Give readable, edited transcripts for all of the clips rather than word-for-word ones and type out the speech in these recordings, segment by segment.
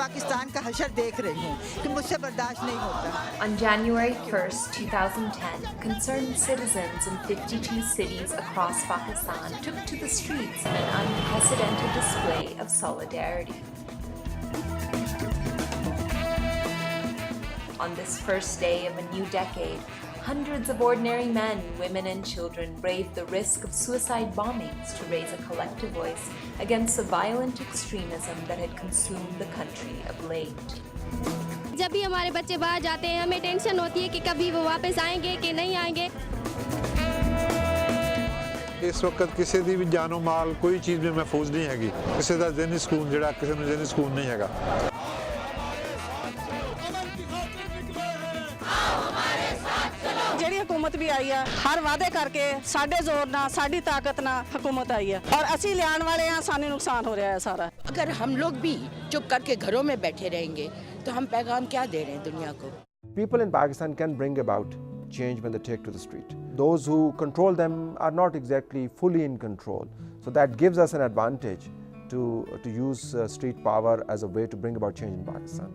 पाकिस्तान का हशर देख रही हूँ कि मुझसे बर्दाश्त नहीं होता। On January 1st, 2010, concerned citizens in 52 cities across Pakistan took to the streets in an unprecedented display of solidarity. On this first day of a new decade, hundreds of ordinary men, women, and children braved the risk of suicide bombings to raise a collective voice against the violent extremism that had consumed the country of late. जब भी हमारे बच्चे बाहर जाते हैं हमें tension होती है कि कभी वो वापस आएंगे कि नहीं आएंगे। इस वक्त किसी दी भी जानो माल कोई चीज़ भी महफूज नहीं हैगी, किसी दा ज़हनी सुकून जिहड़ा किसी नूं ज़हनी सुकून नहीं हैगा। ਜਿਹੜੀ ਹਕੂਮਤ ਵੀ ਆਈ ਆ ਹਰ ਵਾਅਦੇ ਕਰਕੇ ਸਾਡੇ ਜ਼ੋਰ ਨਾਲ ਸਾਡੀ ਤਾਕਤ ਨਾਲ ਹਕੂਮਤ ਆਈ ਹੈ ਔਰ ਅਸੀਂ ਲਿਆਉਣ ਵਾਲੇ ਆ ਸਾਨੂੰ ਨੁਕਸਾਨ ਹੋ ਰਿਹਾ ਹੈ ਸਾਰਾ। अगर हम लोग भी चुप करके घरों में बैठे रहेंगे तो हम पैगाम क्या दे रहे हैं दुनिया को? People in Pakistan can bring about change when they take to the street. Those who control them are not exactly fully in control. So that gives us an advantage to use street power as a way to bring about change in Pakistan.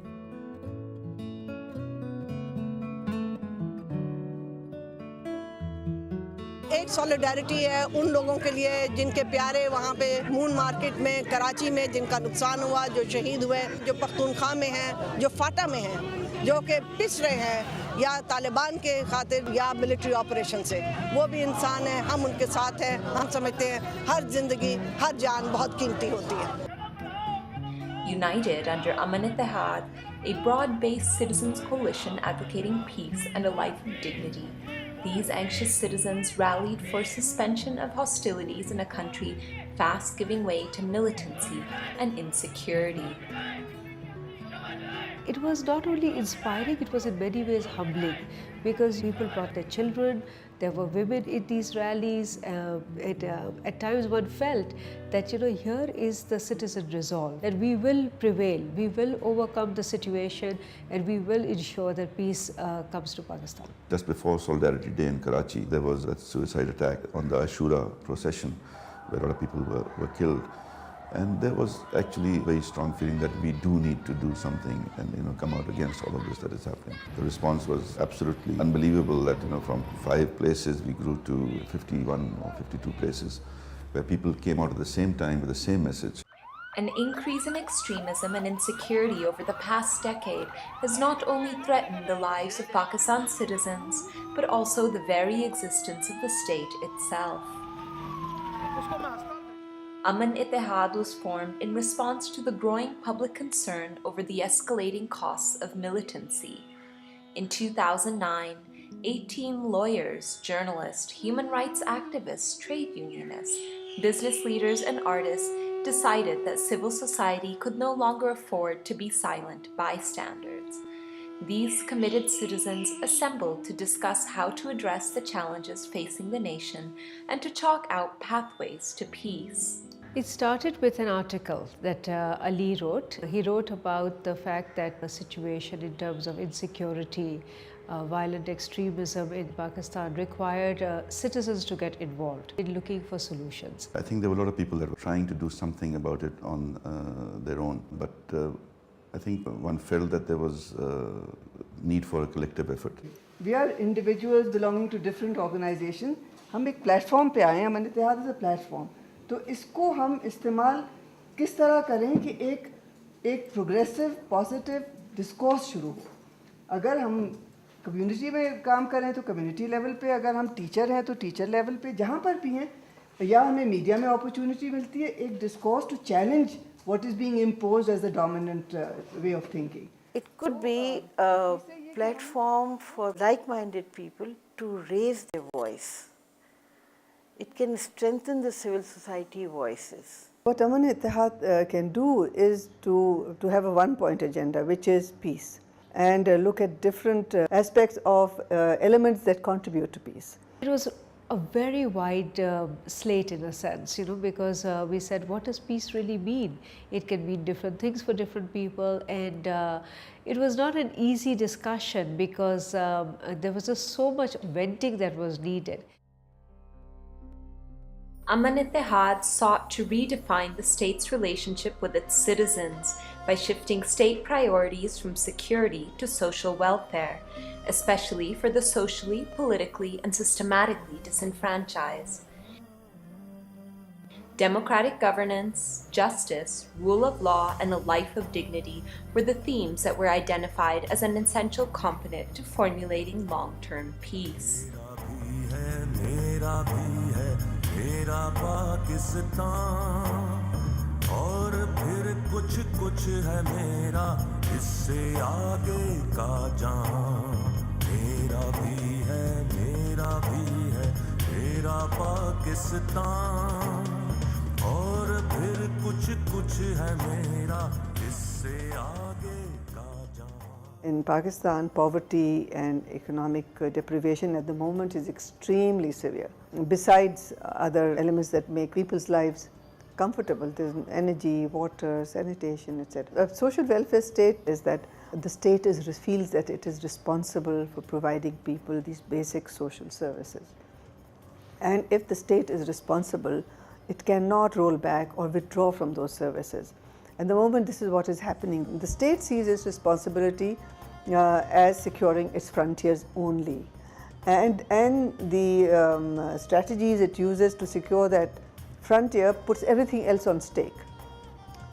एक solidarity है उन लोगों के लिए जिनके प्यारे वहाँ पे मून मार्केट में कराची में जिनका नुकसान हुआ, जो शहीद हुए, जो पख्तूनख्वा में हैं, जो फाटा में हैं, जो कि पिस रहे हैं या तालिबान के खातिर या मिलिट्री ऑपरेशन से, वो भी इंसान हैं, हम उनके साथ हैं। हम समझते हैं हर जिंदगी हर जान बहुत कीमती होती है। United under Aman Ittihad, a broad-based citizens coalition advocating peace and a life of dignity, these anxious citizens rallied for suspension of hostilities in a country fast giving way to militancy and insecurity. It was not only inspiring, it was in many ways humbling, because people brought their children, there were women in these rallies. At times one felt that, here is the citizen resolve, that we will prevail, we will overcome the situation, and we will ensure that peace comes to Pakistan. Just before Solidarity Day in Karachi, there was a suicide attack on the Ashura procession where a lot of people were killed. And there was actually a very strong feeling that we do need to do something and come out against all of this that is happening. The response was absolutely unbelievable that from 5 places we grew to 51 or 52 places where people came out at the same time with the same message. An increase in extremism and insecurity over the past decade has not only threatened the lives of Pakistan's citizens, but also the very existence of the state itself. Aman Ittihad was formed in response to the growing public concern over the escalating costs of militancy. In 2009, 18 lawyers, journalists, human rights activists, trade unionists, business leaders, and artists decided that civil society could no longer afford to be silent bystanders. These committed citizens assembled to discuss how to address the challenges facing the nation and to chalk out pathways to peace. It started with an article that Ali wrote. He wrote about the fact that the situation in terms of insecurity, violent extremism in Pakistan required citizens to get involved in looking for solutions. I think there were a lot of people that were trying to do something about it on their own, but I think one felt that there was need for a collective effort. We are individuals belonging to different organizations. हम एक platform पे आए हैं, अमन इत्तेहाद is a platform. तो इसको हम इस्तेमाल किस तरह करें कि एक प्रोग्रेसिव पॉजिटिव डिस्कोर्स शुरू हो। अगर हम कम्युनिटी में काम करें तो कम्युनिटी लेवल पे, अगर हम टीचर हैं तो टीचर लेवल पे, जहाँ पर भी हैं, या हमें मीडिया में अपॉर्चुनिटी मिलती है एक discourse to challenge what is being imposed as the dominant way of thinking. It could be a platform for like-minded people to raise their voice. It can strengthen the civil society voices. What Aman Ittihad can do is to have a one-point agenda, which is peace, and look at different aspects of elements that contribute to peace. It was a very wide slate in a sense, because we said, what does peace really mean? It can mean different things for different people, and it was not an easy discussion because there was just so much venting that was needed. Aman Ittihad sought to redefine the state's relationship with its citizens by shifting state priorities from security to social welfare, especially for the socially, politically, and systematically disenfranchised. Democratic governance, justice, rule of law, and a life of dignity were the themes that were identified as an essential component to formulating long-term peace. और फिर कुछ कुछ है मेरा इससे आगे का जहां मेरा भी है मेरा पाकिस्तान और फिर कुछ कुछ है मेरा इससे आगे का जहां. In Pakistan, poverty and economic deprivation at the moment is extremely severe. Besides other elements that make people's lives comfortable, there's energy, water, sanitation, etc. A social welfare state is that the state feels that it is responsible for providing people these basic social services. And if the state is responsible, it cannot roll back or withdraw from those services. At the moment, this is what is happening. The state sees its responsibility as securing its frontiers only. And the strategies it uses to secure that frontier puts everything else on stake.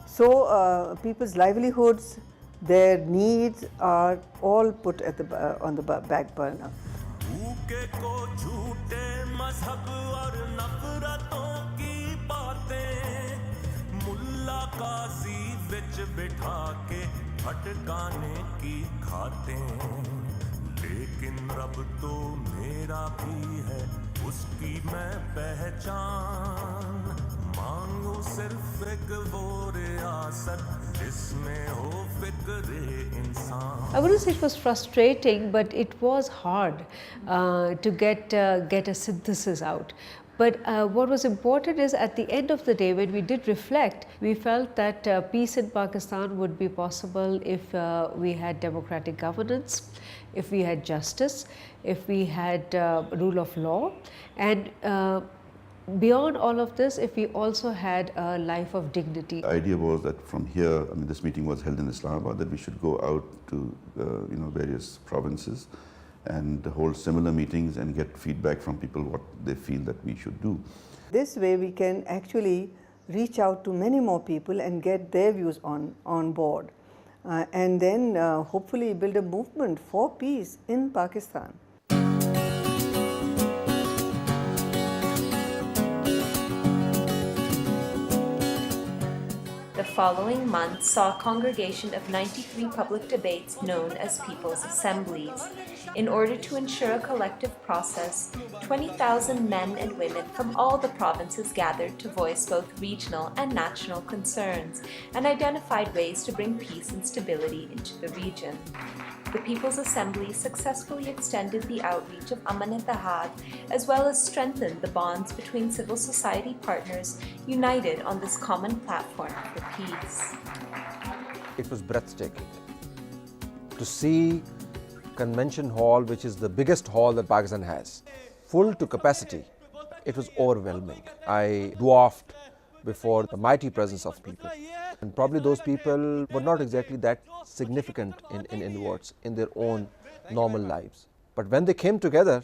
So people's livelihoods, their needs are all put at on the back burner. लेकिन रब तो मेरा भी है उसकी मैं पहचान मांगू सिर्फ एक वो रियासत जिसमें हो फिक्रे इंसान. I wouldn't say it was frustrating, but it was hard to get a synthesis out. But what was important is at the end of the day, when we did reflect, we felt that peace in Pakistan would be possible if we had democratic governance, if we had justice, if we had rule of law, and beyond all of this, if we also had a life of dignity. The idea was that from here, I mean, this meeting was held in Islamabad, that we should go out to various provinces and hold similar meetings and get feedback from people what they feel that we should do. This way we can actually reach out to many more people and get their views on board and then hopefully build a movement for peace in Pakistan. The following month saw a congregation of 93 public debates known as People's Assemblies. In order to ensure a collective process, 20,000 men and women from all the provinces gathered to voice both regional and national concerns and identified ways to bring peace and stability into the region. The People's Assembly successfully extended the outreach of Aman-e-Ittihad as well as strengthened the bonds between civil society partners united on this common platform for peace. It was breathtaking to see Convention Hall, which is the biggest hall that Pakistan has, full to capacity. It was overwhelming. I dwarfed before the mighty presence of people. And probably those people were not exactly that significant in words, in their own normal lives. But when they came together,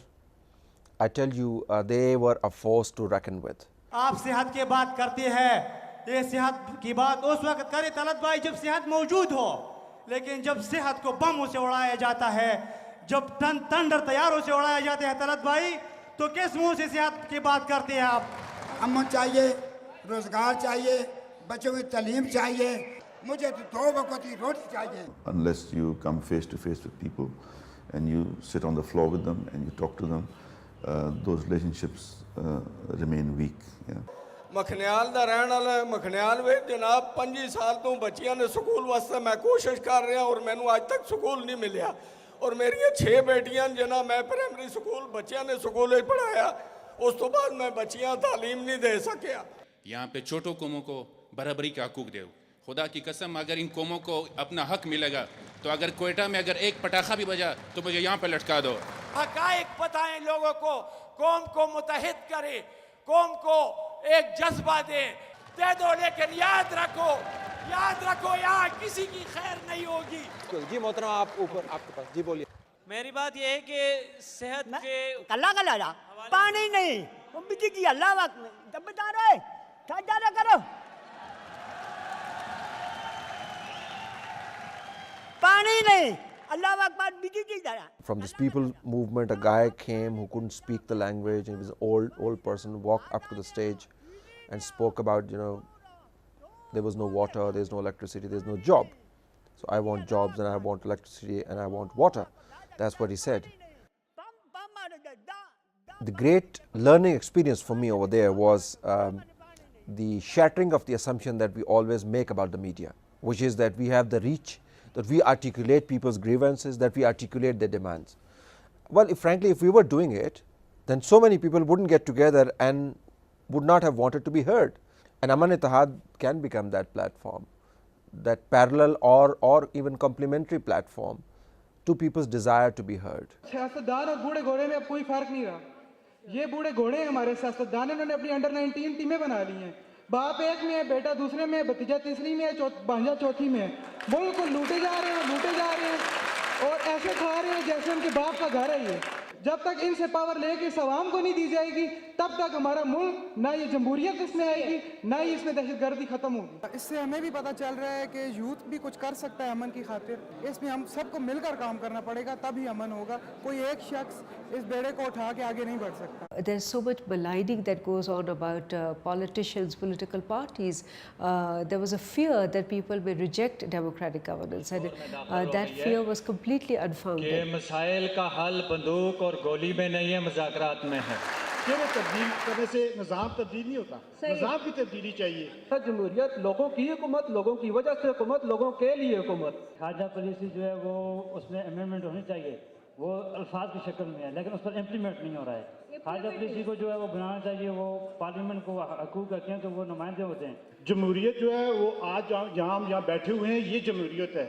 I tell you, they were a force to reckon with. आप सेहत की बात करते हैं, ये सेहत की बात उस वक्त करे तलत भाई जब सेहत मौजूद हो, लेकिन जब सेहत को बमों से उड़ाया जाता है, जब थंडर तैयारों से उड़ाया जाता है तलत भाई, तो किस मुंह से सेहत की बात करते हैं आप? अमन चाहिए, रोजगार चाहिए, बच्चों की तालीम चाहिए, मुझे तो 2 वक्त की रोटी चाहिए. Unless you come face to face with people and you sit on the floor with them and you talk to them, those relationships remain weak. Yeah. मखनियाल दा रहन वाला मखनियाल वे जनाब 25 साल तो बच्चियां ने स्कूल वास्ते मैं कोशिश कर रहा और मैनू आज तक स्कूल नहीं मिलया और मेरी 6 बेटियां जना मैं प्राइमरी स्कूल बच्चियां ने स्कूल पढ़ाया उस तो बाद मैं बच्चियां तालीम नहीं दे सकिया. यहाँ पे छोटों कौमों को बराबरी का हकूक दो. खुदा की कसम अगर इन कौमों को अपना हक मिलेगा तो अगर कोयटा में अगर एक पटाखा भी बजा तो मुझे यहाँ पे लटका दो. हकायक बताएं लोगों को, कौम को मुत्तहिद करे, कौम को एक जज्बा दे दो, लेकिन याद रखो याद रखो यहाँ किसी की खैर नहीं होगी। जी मोहतरम, आप ऊपर आपके पास, जी बोलिए। मेरी बात यह है कि सेहत के कल्ला कल्ला पानी नहीं बिजली की अल्लाह वक्त जब बता रहे करो पानी नहीं अल्लाह वक्त बाद बिजली की तरह. From this people movement, a guy came who couldn't speak the language, and he was an old person, walked up to the stage and spoke about, there was no water, there's no electricity, there's no job. So I want jobs and I want electricity and I want water. That's what he said. The great learning experience for me over there was the shattering of the assumption that we always make about the media, which is that we have the reach, that we articulate people's grievances, that we articulate their demands. Well, frankly, if we were doing it, then so many people wouldn't get together and would not have wanted to be heard. And Aman-e-Ittihad can become that platform, that parallel or even complementary platform to people's desire to be heard. सियासतदान और बूढ़े घोड़े में अब कोई फर्क नहीं रहा। ये बूढ़े घोड़े हैं हमारे सियासतदान, इन्होंने अपनी अंडर 19 टीमें बना ली हैं। बाप एक में है, बेटा दूसरे में है, भतीजा तीसरी में है, भांजा चौथी में है। मुल्क को लूटे जा रहे हैं और ऐसे खा रहे हैं जैसे उनके बाप का घर है ये। जब तक इनसे पावर लेके इस अवाम को नहीं दी जाएगी, तब तक हमारा मुल्क ना ये जमहूरियत इसमें आएगी, ना ही इसमें दहशतगर्दी खत्म होगी। इससे हमें भी पता चल रहा है कि यूथ भी कुछ कर सकता है अमन की खातिर। इसमें हम सबको मिलकर काम करना पड़ेगा, तभी अमन होगा। कोई एक शख्स इस बेड़े को उठा के आगे नहीं बढ़ सकता। There's so much maligning that goes on about politicians, political parties. There was a fear that people may reject democratic governance, and that fear was completely unfounded. मसाइल का हल बंदूक और गोली में नहीं है, मुज़ाकरात में है। ये तब्दील करने से निज़ाम तब्दील नहीं होता, निज़ाम की तब्दीली चाहिए। जमहूरियत लोगों की हुकूमत, लोगों की वजह से हुकूमत, लोगों के लिए हुकूमत। खारजा पॉलिसी जो है वो उसमें अमेंडमेंट होनी चाहिए, वो अल्फाज की शक्ल में है, लेकिन उस पर इम्प्लीमेंट नहीं हो रहा है। खारजा पॉलिसी को जो है वो बनाना चाहिए, वो पार्लियामेंट को हकूक़ रखते हैं तो वो नुमाइंदे होते हैं। जमहूरियत जो है वो आज जहाँ हम यहाँ बैठे हुए हैं, ये जमहूरियत है।